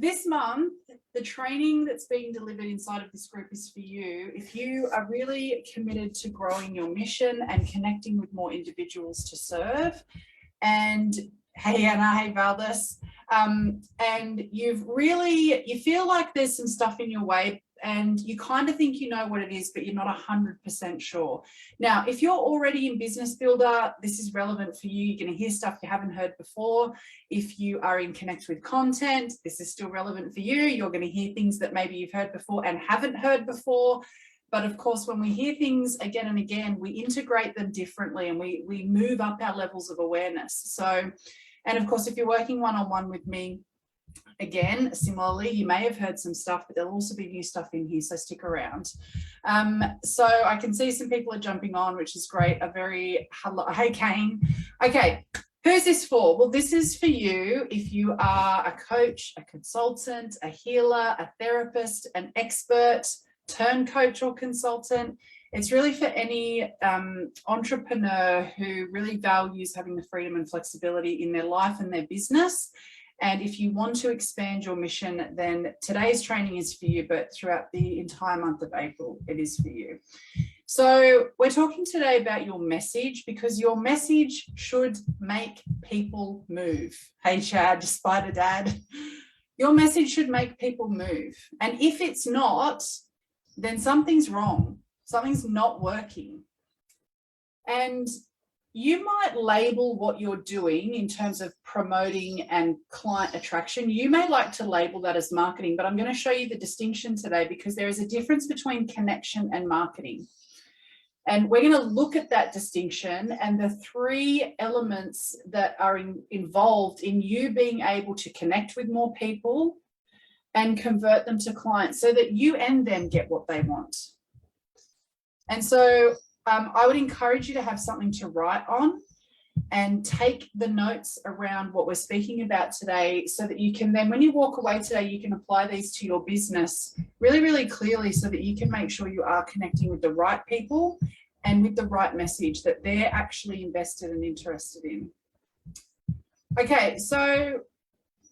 This month, the training that's being delivered inside of this group is for you. If you are really committed to growing your mission and connecting with more individuals to serve, and hey Anna, hey Valdis, and you feel like there's some stuff in your way and you kind of think you know what it is, but you're not 100% sure. Now, if you're already in Business Builder, this is relevant for you. You're going to hear stuff you haven't heard before. If you are in Connect with Content, this is still relevant for you. You're going to hear things that maybe you've heard before and haven't heard before. But of course, when we hear things again and again, we integrate them differently and we move up our levels of awareness. So, and of course, if you're working one-on-one with me, again, similarly, you may have heard some stuff, but there'll also be new stuff in here, so stick around. So I can see some people are jumping on, which is great. Hey, Kane. Okay, who's this for? Well, this is for you if you are a coach, a consultant, a healer, a therapist, an expert, turn coach or consultant. It's really for any entrepreneur who really values having the freedom and flexibility in their life and their business. And if you want to expand your mission, then today's training is for you, but throughout the entire month of April, it is for you. So we're talking today about your message, because your message should make people move. Hey, Chad, Spider Dad. Your message should make people move. And if it's not, then something's wrong. Something's not working. And you might label what you're doing in terms of promoting and client attraction. You may like to label that as marketing, but I'm going to show you the distinction today, because there is a difference between connection and marketing. And we're going to look at that distinction and the three elements that are involved in you being able to connect with more people and convert them to clients so that you and them get what they want. And so I would encourage you to have something to write on and take the notes around what we're speaking about today, so that you can then, when you walk away today, you can apply these to your business really, really clearly, so that you can make sure you are connecting with the right people and with the right message that they're actually invested and interested in. Okay, so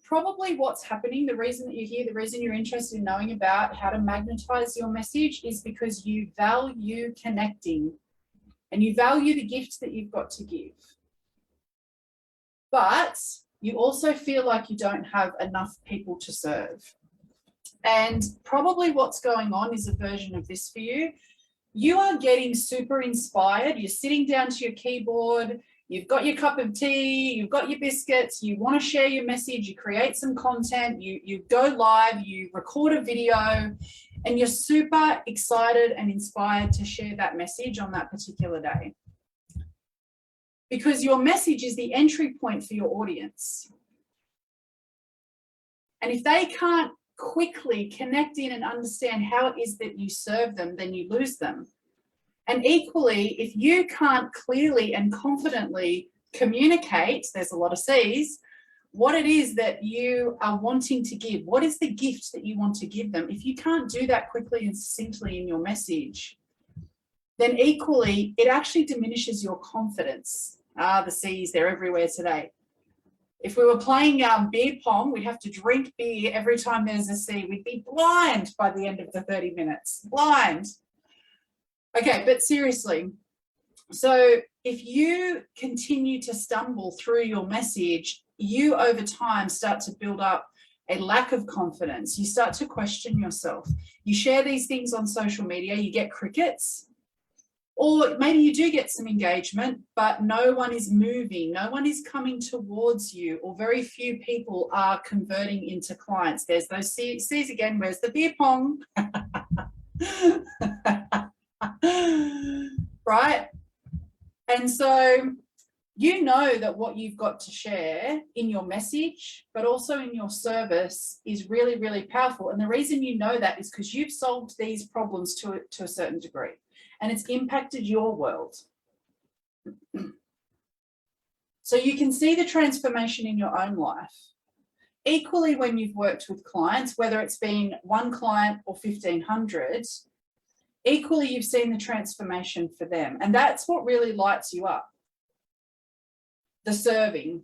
probably what's happening, the reason that you're here, the reason you're interested in knowing about how to magnetize your message is because you value connecting and you value the gift that you've got to give. But you also feel like you don't have enough people to serve. And probably what's going on is a version of this for you. You are getting super inspired. You're sitting down to your keyboard. You've got your cup of tea, you've got your biscuits, you want to share your message, you create some content, you go live, you record a video, and you're super excited and inspired to share that message on that particular day. Because your message is the entry point for your audience. And if they can't quickly connect in and understand how it is that you serve them, then you lose them. And equally, if you can't clearly and confidently communicate, there's a lot of C's, what it is that you are wanting to give, what is the gift that you want to give them, if you can't do that quickly and succinctly in your message, then equally, it actually diminishes your confidence. The C's, they're everywhere today. If we were playing beer pong, we'd have to drink beer every time there's a C. We'd be blind by the end of the 30 minutes, blind. Okay, but seriously, so if you continue to stumble through your message, you over time start to build up a lack of confidence. You start to question yourself. You share these things on social media, you get crickets, or maybe you do get some engagement, but no one is moving, no one is coming towards you, or very few people are converting into clients. There's those C's again, where's the beer pong? Right? And so you know that what you've got to share in your message, but also in your service, is really, really powerful. And the reason you know that is because you've solved these problems to a certain degree, and it's impacted your world. So you can see the transformation in your own life. Equally, when you've worked with clients, whether it's been one client or 1,500, equally, you've seen the transformation for them. And that's what really lights you up. The serving.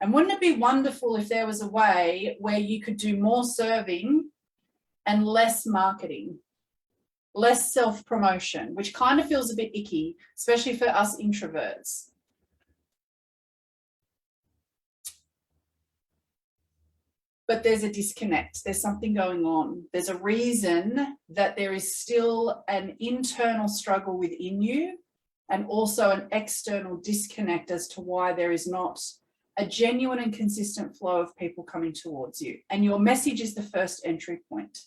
And wouldn't it be wonderful if there was a way where you could do more serving and less marketing, less self-promotion, which kind of feels a bit icky, especially for us introverts. But there's a disconnect. There's something going on. There's a reason that there is still an internal struggle within you and also an external disconnect as to why there is not a genuine and consistent flow of people coming towards you. And your message is the first entry point.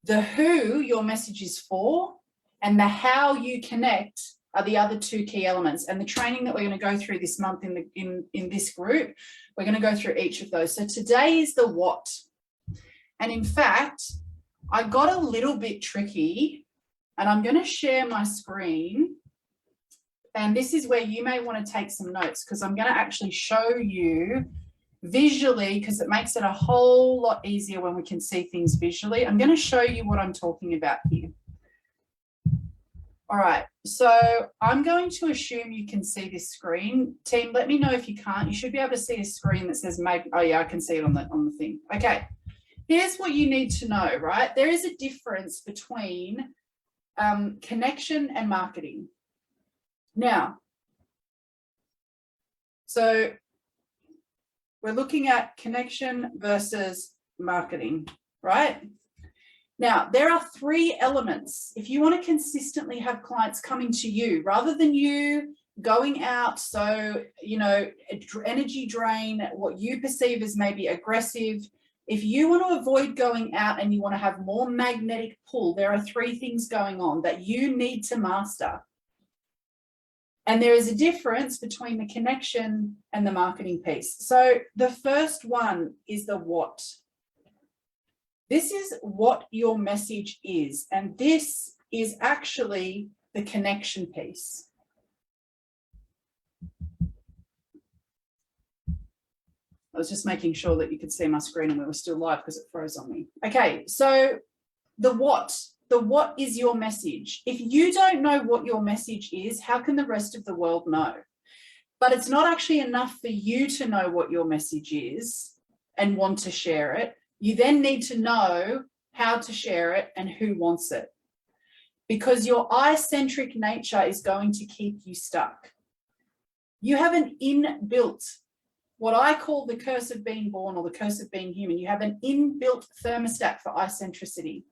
The who your message is for and the how you connect are the other two key elements. And the training that we're going to go through this month in this group, we're going to go through each of those. So today is the what. And in fact, I got a little bit tricky, and I'm going to share my screen. And this is where you may want to take some notes, because I'm going to actually show you visually, because it makes it a whole lot easier when we can see things visually. I'm going to show you what I'm talking about here. All right, so I'm going to assume you can see this screen. Team, let me know if you can't. You should be able to see a screen that says, oh yeah, I can see it on the thing. Okay, here's what you need to know, right? There is a difference between connection and marketing. Now, so we're looking at connection versus marketing, right? Now, there are three elements. If you want to consistently have clients coming to you, rather than you going out, so, you know, energy drain, what you perceive as maybe aggressive, if you want to avoid going out and you want to have more magnetic pull, there are three things going on that you need to master. And there is a difference between the connection and the marketing piece. So the first one is the what. This is what your message is, and this is actually the connection piece. I was just making sure that you could see my screen and we were still live because it froze on me. Okay, so the what is your message. If you don't know what your message is, how can the rest of the world know? But it's not actually enough for you to know what your message is and want to share it. You then need to know how to share it and who wants it, because your I-centric nature is going to keep you stuck. You have an inbuilt, what I call the curse of being born or the curse of being human. You have an inbuilt thermostat for I-centricity.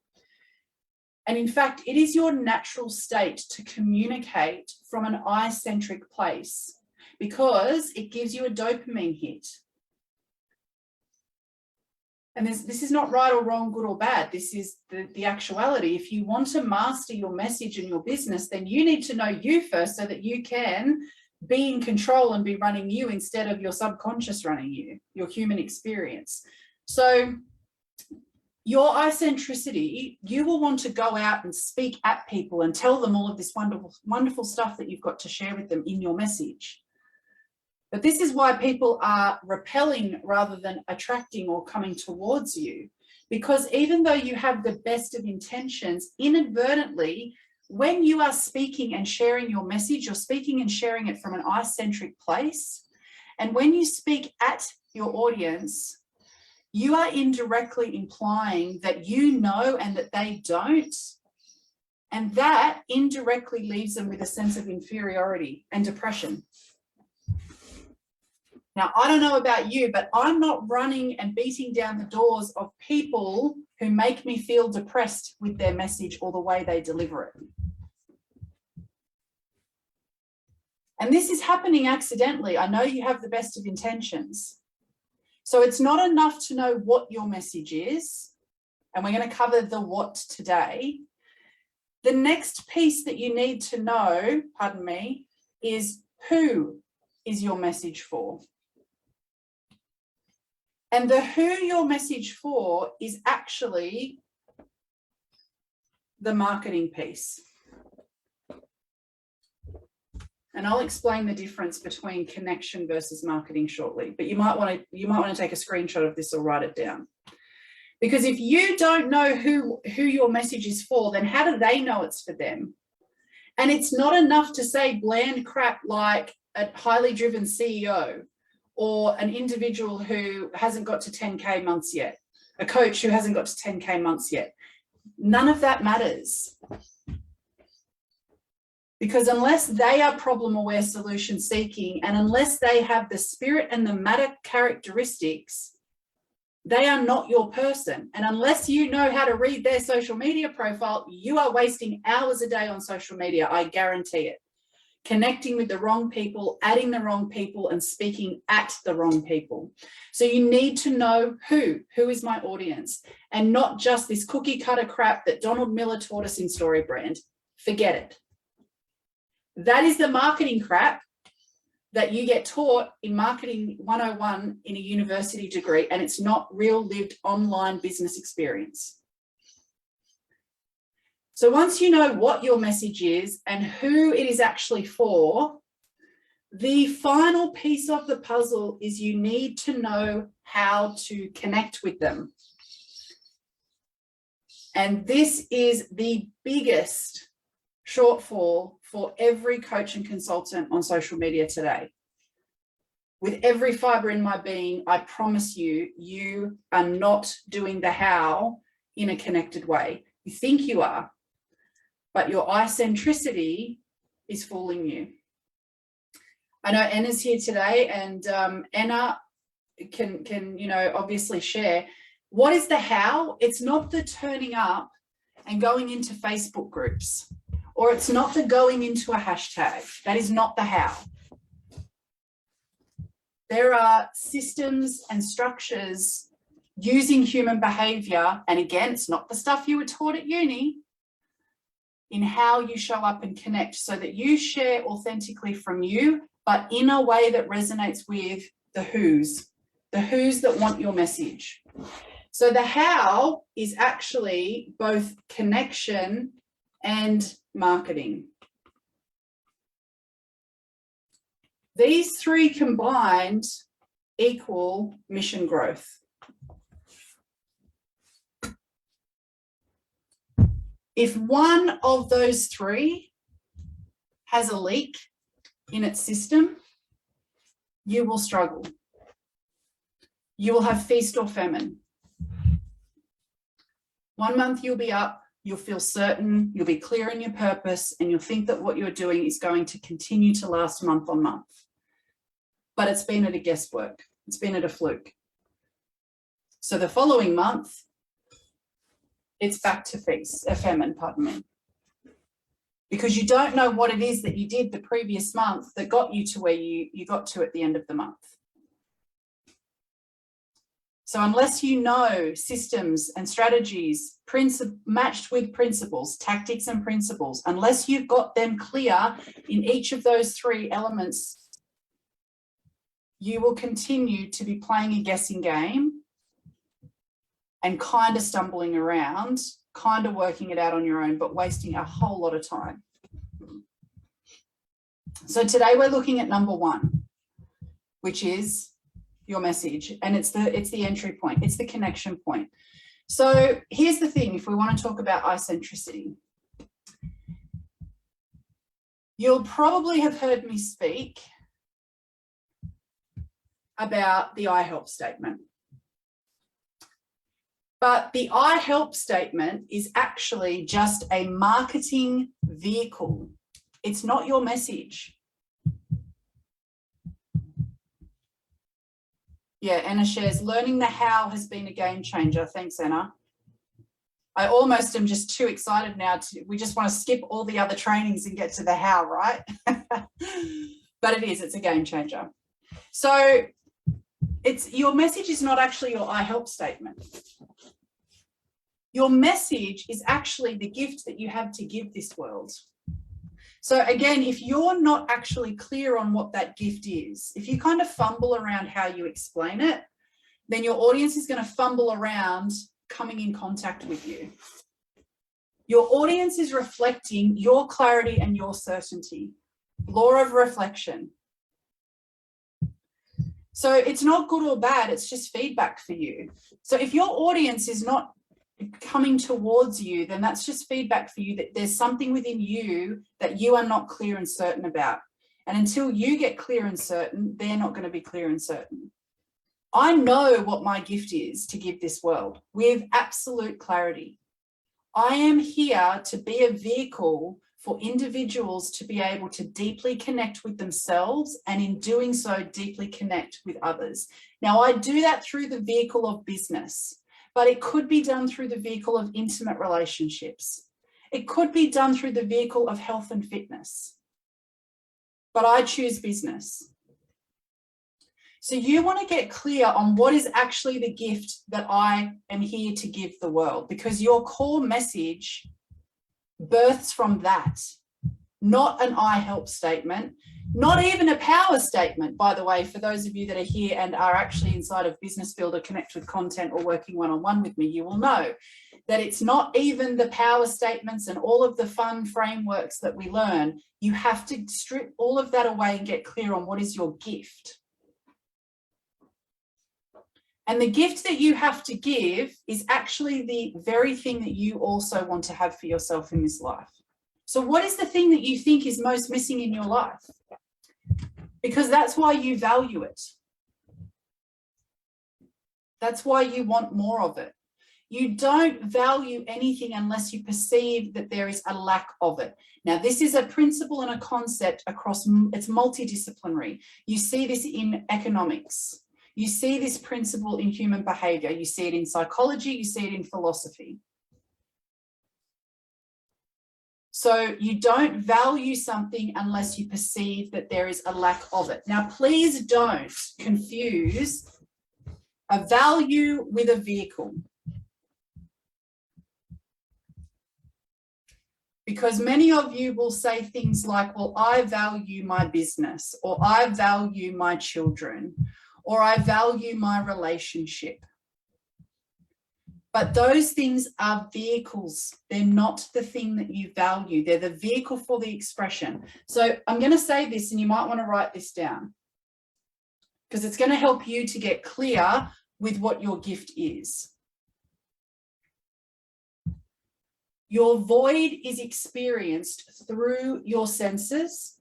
And in fact, it is your natural state to communicate from an I-centric place because it gives you a dopamine hit. And this is not right or wrong, good or bad. This is the actuality. If you want to master your message and your business, then you need to know you first so that you can be in control and be running you instead of your subconscious running you, your human experience. So your eccentricity, you will want to go out and speak at people and tell them all of this wonderful, wonderful stuff that you've got to share with them in your message. But this is why people are repelling rather than attracting or coming towards you. Because even though you have the best of intentions, inadvertently, when you are speaking and sharing your message, you're speaking and sharing it from an I-centric place. And when you speak at your audience, you are indirectly implying that you know and that they don't. And that indirectly leaves them with a sense of inferiority and depression. Now, I don't know about you, but I'm not running and beating down the doors of people who make me feel depressed with their message or the way they deliver it. And this is happening accidentally. I know you have the best of intentions. So it's not enough to know what your message is, and we're going to cover the what today. The next piece that you need to know, pardon me, is who is your message for? And the who your message for is actually the marketing piece. And I'll explain the difference between connection versus marketing shortly, but you might want to take a screenshot of this or write it down. Because if you don't know who your message is for, then how do they know it's for them? And it's not enough to say bland crap like, a highly driven CEO, or an individual who hasn't got to 10K months yet, a coach who hasn't got to 10K months yet. None of that matters. Because unless they are problem-aware, solution-seeking, and unless they have the spirit and the matter characteristics, they are not your person. And unless you know how to read their social media profile, you are wasting hours a day on social media, I guarantee it. Connecting with the wrong people, adding the wrong people, and speaking at the wrong people. So you need to know who is my audience, and not just this cookie cutter crap that Donald Miller taught us in StoryBrand. Forget it. That is the marketing crap that you get taught in Marketing 101 in a university degree, and it's not real lived online business experience. So once you know what your message is and who it is actually for, the final piece of the puzzle is you need to know how to connect with them. And this is the biggest shortfall for every coach and consultant on social media today. With every fiber in my being, I promise you, you are not doing the how in a connected way. You think you are, but your eye-centricity is fooling you. I know Anna's here today, and Anna can obviously share. What is the how? It's not the turning up and going into Facebook groups, or it's not the going into a hashtag. That is not the how. There are systems and structures using human behavior, and again, it's not the stuff you were taught at uni, in how you show up and connect so that you share authentically from you, but in a way that resonates with the who's that want your message. So the how is actually both connection and marketing. These three combined equal mission growth. If one of those three has a leak in its system, you will struggle. You will have feast or famine. 1 month you'll be up, you'll feel certain, you'll be clear in your purpose, and you'll think that what you're doing is going to continue to last month on month. But it's been at a guesswork. It's been at a fluke. So the following month, it's back to famine, pardon me. Because you don't know what it is that you did the previous month that got you to where you got to at the end of the month. So unless you know systems and strategies matched with principles, tactics and principles, unless you've got them clear in each of those three elements, you will continue to be playing a guessing game and kind of stumbling around, kind of working it out on your own, but wasting a whole lot of time. So today we're looking at number one, which is your message, and it's the entry point, it's the connection point. So here's the thing, if we want to talk about eye-centricity, you'll probably have heard me speak about the I help statement. But the I help statement is actually just a marketing vehicle. It's not your message. Yeah, Anna shares, learning the how has been a game changer. Thanks, Anna. I almost am just too excited now. We just want to skip all the other trainings and get to the how, right? But it's a game changer. So your message is not actually your I help statement. Your message is actually the gift that you have to give this world. So again, if you're not actually clear on what that gift is, if you kind of fumble around how you explain it, then your audience is going to fumble around coming in contact with you. Your audience is reflecting your clarity and your certainty. Law of reflection. So it's not good or bad, it's just feedback for you. So if your audience is not coming towards you, then that's just feedback for you that there's something within you that you are not clear and certain about. And until you get clear and certain, they're not going to be clear and certain. I know what my gift is to give this world with absolute clarity. I am here to be a vehicle for individuals to be able to deeply connect with themselves, and in doing so, deeply connect with others. Now, I do that through the vehicle of business, but it could be done through the vehicle of intimate relationships. It could be done through the vehicle of health and fitness, but I choose business. So you want to get clear on what is actually the gift that I am here to give the world, because your core message births from that, not an I help statement, not even a power statement, by the way. For those of you that are here and are actually inside of Business Builder, Connect with Content, or working one-on-one with me, you will know that it's not even the power statements and all of the fun frameworks that we learn. You have to strip all of that away and get clear on what is your gift. And the gift that you have to give is actually the very thing that you also want to have for yourself in this life. So what is the thing that you think is most missing in your life? Because that's why you value it. That's why you want more of it. You don't value anything unless you perceive that there is a lack of it. Now, this is a principle and a concept across, it's multidisciplinary. You see this in economics. You see this principle in human behavior. You see it in psychology. You see it in philosophy. So you don't value something unless you perceive that there is a lack of it. Now, please don't confuse a value with a vehicle. Because many of you will say things like, well, I value my business, or I value my children, or I value my relationship. But those things are vehicles. They're not the thing that you value. They're the vehicle for the expression. So I'm going to say this, and you might want to write this down, because it's going to help you to get clear with what your gift is. Your void is experienced through your senses,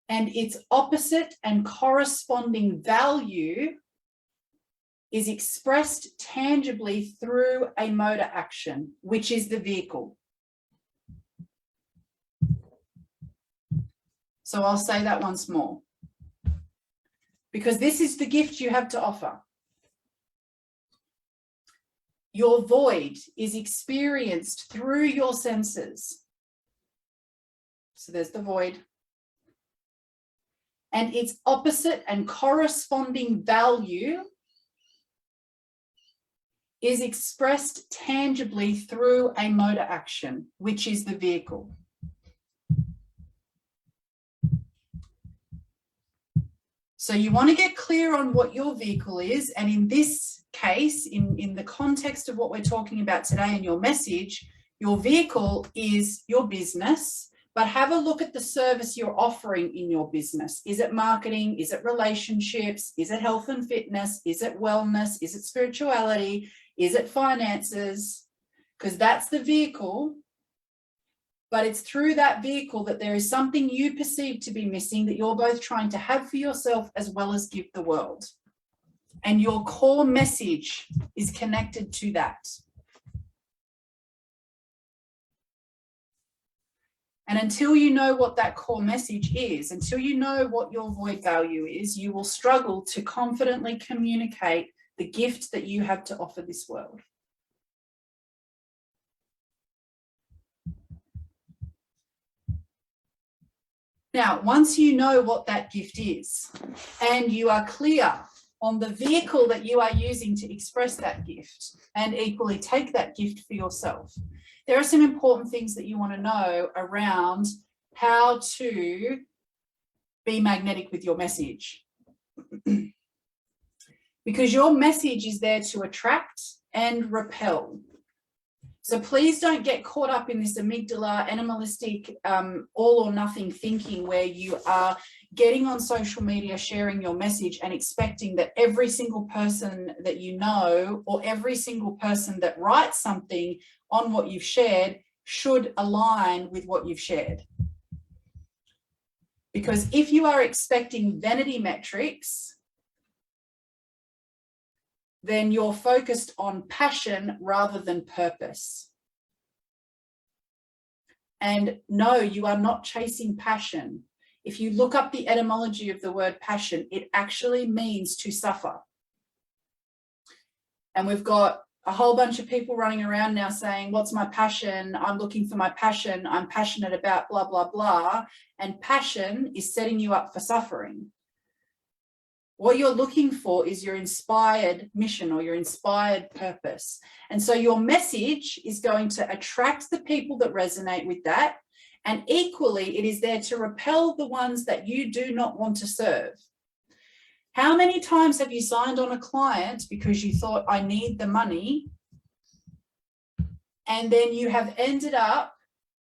and its opposite and corresponding value is expressed tangibly through a motor action, which is the vehicle. So I'll say that once more, because this is the gift you have to offer. Your void is experienced through your senses. So there's the void. And its opposite and corresponding value is expressed tangibly through a motor action, which is the vehicle. So you want to get clear on what your vehicle is. And in this case, in the context of what we're talking about today and your message, your vehicle is your business. But have a look at the service you're offering in your business. Is it marketing? Is it relationships? Is it health and fitness? Is it wellness? Is it spirituality? Is it finances? Because that's the vehicle. But it's through that vehicle that there is something you perceive to be missing that you're both trying to have for yourself as well as give the world. And your core message is connected to that. And until you know what that core message is, until you know what your void value is, you will struggle to confidently communicate the gift that you have to offer this world. Now, once you know what that gift is, and you are clear on the vehicle that you are using to express that gift, and equally take that gift for yourself, there are some important things that you want to know around how to be magnetic with your message. Because your message is there to attract and repel. So please don't get caught up in this amygdala, animalistic, all or nothing thinking where you are getting on social media, sharing your message and expecting that every single person that you know or every single person that writes something on what you've shared should align with what you've shared. Because if you are expecting vanity metrics, then you're focused on passion rather than purpose. And no, you are not chasing passion. If you look up the etymology of the word passion, it actually means to suffer. And we've got a whole bunch of people running around now saying, what's my passion? I'm looking for my passion. I'm passionate about blah, blah, blah. And passion is setting you up for suffering. What you're looking for is your inspired mission or your inspired purpose. And so your message is going to attract the people that resonate with that. And equally, it is there to repel the ones that you do not want to serve. How many times have you signed on a client because you thought, I need the money, and then you have ended up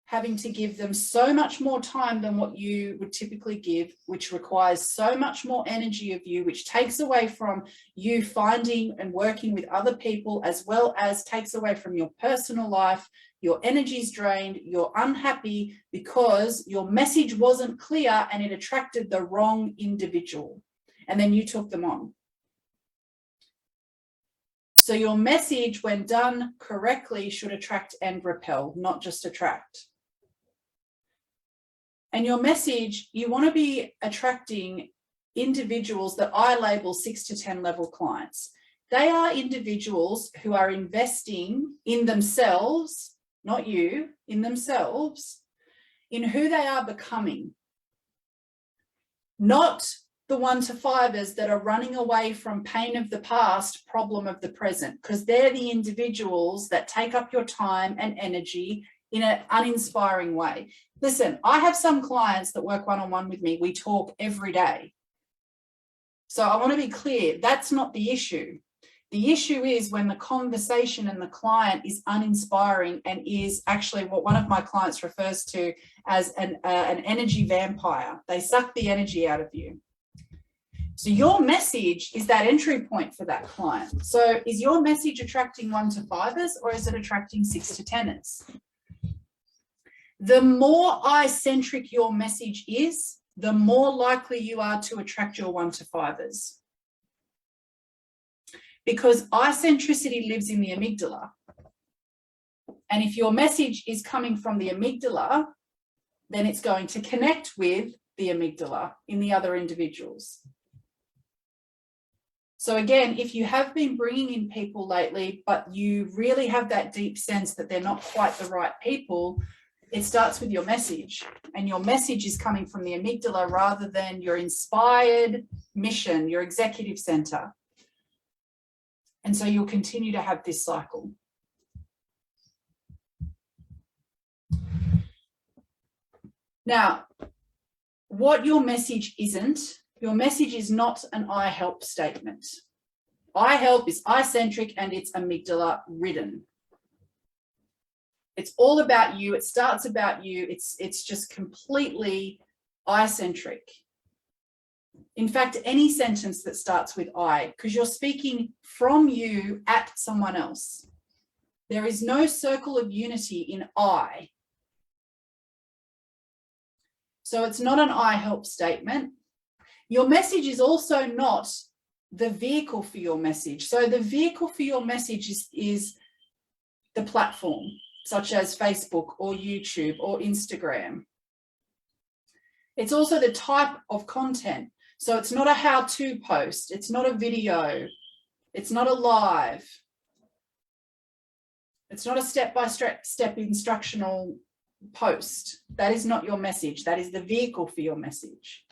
having to give them so much more time than what you would typically give, which requires so much more energy of you, which takes away from you finding and working with other people, as well as takes away from your personal life. Your energy's drained, you're unhappy because your message wasn't clear and it attracted the wrong individual. And then you took them on. So your message, when done correctly, should attract and repel, not just attract. And your message, you want to be attracting individuals that I label 6 to 10 level clients. They are individuals who are investing in themselves, not you, in themselves, in who they are becoming. Not the 1 to 5ers that are running away from pain of the past, problem of the present, because they're the individuals that take up your time and energy in an uninspiring way. Listen, I have some clients that work one-on-one with me. We talk every day. So I want to be clear, that's not the issue. The issue is when the conversation and the client is uninspiring and is actually what one of my clients refers to as an energy vampire. They suck the energy out of you. So your message is that entry point for that client. So is your message attracting 1 to 5ers or is it attracting 6 to 10ers? The more I-centric your message is, the more likely you are to attract your 1 to 5ers. Because I-centricity lives in the amygdala. And if your message is coming from the amygdala, then it's going to connect with the amygdala in the other individuals. So again, if you have been bringing in people lately, but you really have that deep sense that they're not quite the right people, it starts with your message, and your message is coming from the amygdala rather than your inspired mission, your executive center. And so you'll continue to have this cycle. Now, what your message isn't, your message is not an I help statement. I help is I-centric and it's amygdala ridden. It's all about you. It starts about you. It's just completely I-centric. In fact, any sentence that starts with I, because you're speaking from you at someone else. There is no circle of unity in I. So it's not an I help statement. Your message is also not the vehicle for your message. So the vehicle for your message is the platform, such as Facebook or YouTube or Instagram. It's also the type of content. So it's not a how-to post. It's not a video. It's not a live. It's not a step-by-step instructional post. That is not your message. That is the vehicle for your message.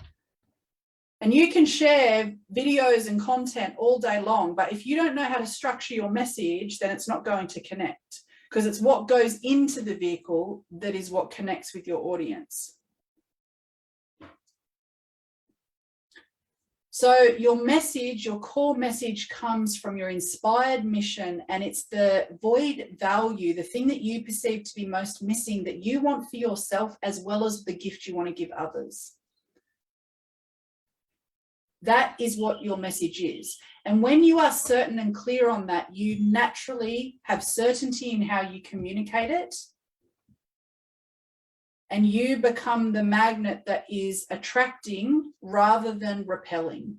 And you can share videos and content all day long, but if you don't know how to structure your message, then it's not going to connect, because it's what goes into the vehicle that is what connects with your audience. So your message, your core message comes from your inspired mission, and it's the void value, the thing that you perceive to be most missing that you want for yourself, as well as the gift you want to give others. That is what your message is. And when you are certain and clear on that, you naturally have certainty in how you communicate it. and you become the magnet that is attracting rather than repelling.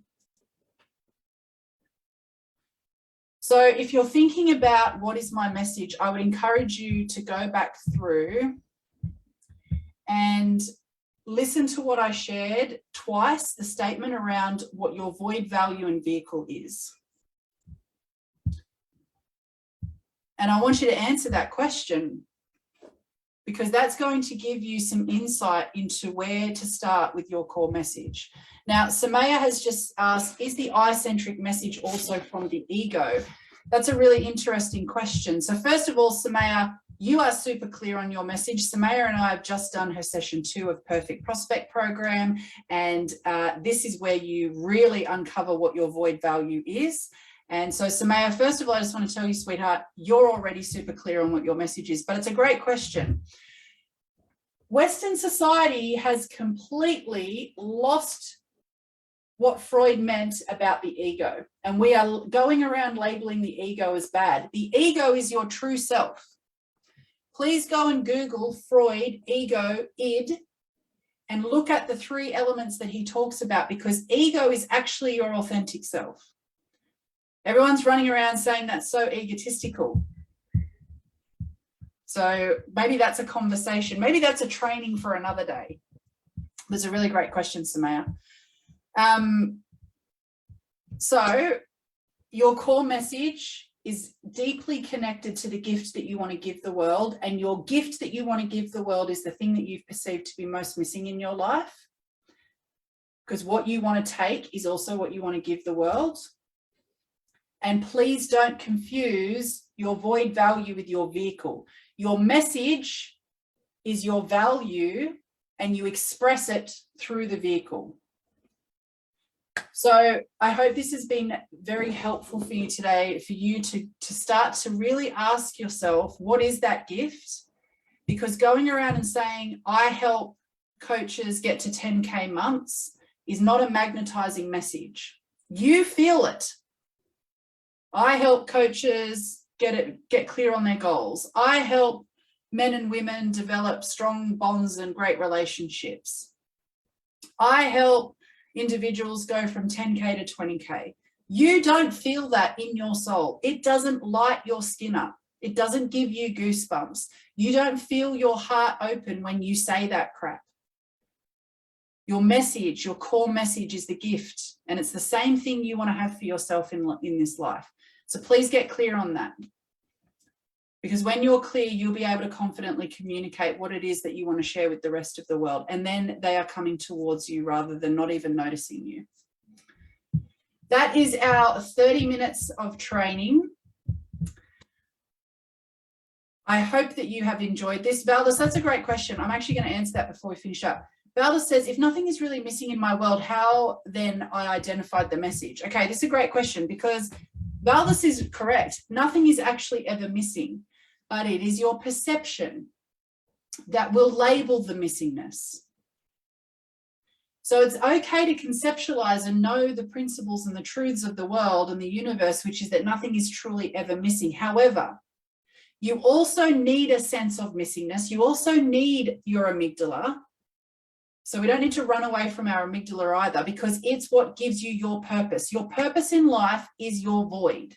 So if you're thinking about what is my message, I would encourage you to go back through and listen to what I shared twice, the statement around what your void, value, and vehicle is. And I want you to answer that question, because that's going to give you some insight into where to start with your core message. Now, Samaya has just asked, is the I-centric message also from the ego? That's a really interesting question. So first of all, Samaya, you are super clear on your message. Samaya and I have just done her session 2 of Perfect Prospect Program. And this is where you really uncover what your void value is. And so Samaya, first of all, I just want to tell you, sweetheart, you're already super clear on what your message is, but it's a great question. Western society has completely lost what Freud meant about the ego. And we are going around labeling the ego as bad. The ego is your true self. Please go and Google Freud, ego, id, and look at the 3 elements that he talks about, because ego is actually your authentic self. Everyone's running around saying that's so egotistical. So maybe that's a conversation. Maybe that's a training for another day. That's a really great question, Samaya. So your core message is deeply connected to the gift that you want to give the world, and your gift that you want to give the world is the thing that you've perceived to be most missing in your life, because what you want to take is also what you want to give the world. And please don't confuse your void value with your vehicle. Your message is your value, and you express it through the vehicle. So I hope this has been very helpful for you today, for you to start to really ask yourself, what is that gift? Because going around and saying, I help coaches get to 10K months is not a magnetizing message. You feel it. I help coaches get clear on their goals. I help men and women develop strong bonds and great relationships. I help individuals go from 10K to 20K. You don't feel that in your soul. It doesn't light your skin up. It doesn't give you goosebumps. You don't feel your heart open when you say that crap. Your message, your core message is the gift, and it's the same thing you want to have for yourself in this life. So please get clear on that, because when you're clear, you'll be able to confidently communicate what it is that you want to share with the rest of the world, and then they are coming towards you rather than not even noticing you. That is our 30 minutes of training. I hope that you have enjoyed this. Valdis, that's a great question. I'm actually going to answer that before we finish up. Valdis says, if nothing is really missing in my world, how then I identified the message? Okay, this is a great question, because Valdis is correct. Nothing is actually ever missing, but it is your perception that will label the missingness. So it's okay to conceptualize and know the principles and the truths of the world and the universe, which is that nothing is truly ever missing. However, you also need a sense of missingness. You also need your amygdala. So we don't need to run away from our amygdala either, because it's what gives you your purpose. Your purpose in life is your void.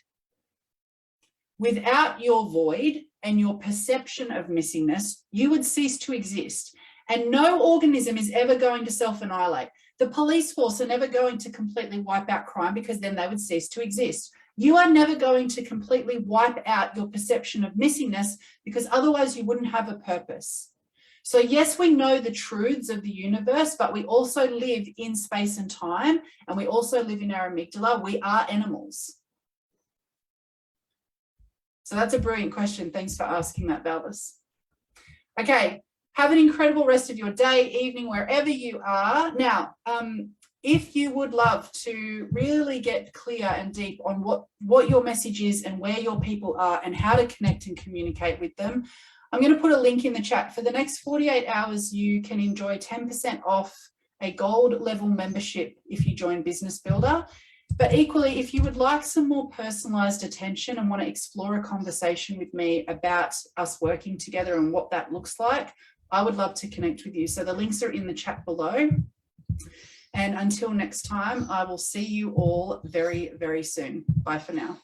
Without your void and your perception of missingness, you would cease to exist. And no organism is ever going to self-annihilate. The police force are never going to completely wipe out crime, because then they would cease to exist. You are never going to completely wipe out your perception of missingness, because otherwise you wouldn't have a purpose. So yes, we know the truths of the universe, but we also live in space and time, and we also live in our amygdala. We are animals. So that's a brilliant question. Thanks for asking that, Valdis. Okay, have an incredible rest of your day, evening, wherever you are. Now, if you would love to really get clear and deep on what your message is and where your people are and how to connect and communicate with them, I'm going to put a link in the chat. For the next 48 hours, you can enjoy 10% off a gold level membership if you join Business Builder. But equally, if you would like some more personalized attention and want to explore a conversation with me about us working together and what that looks like, I would love to connect with you. So the links are in the chat below. And until next time, I will see you all very, very soon. Bye for now.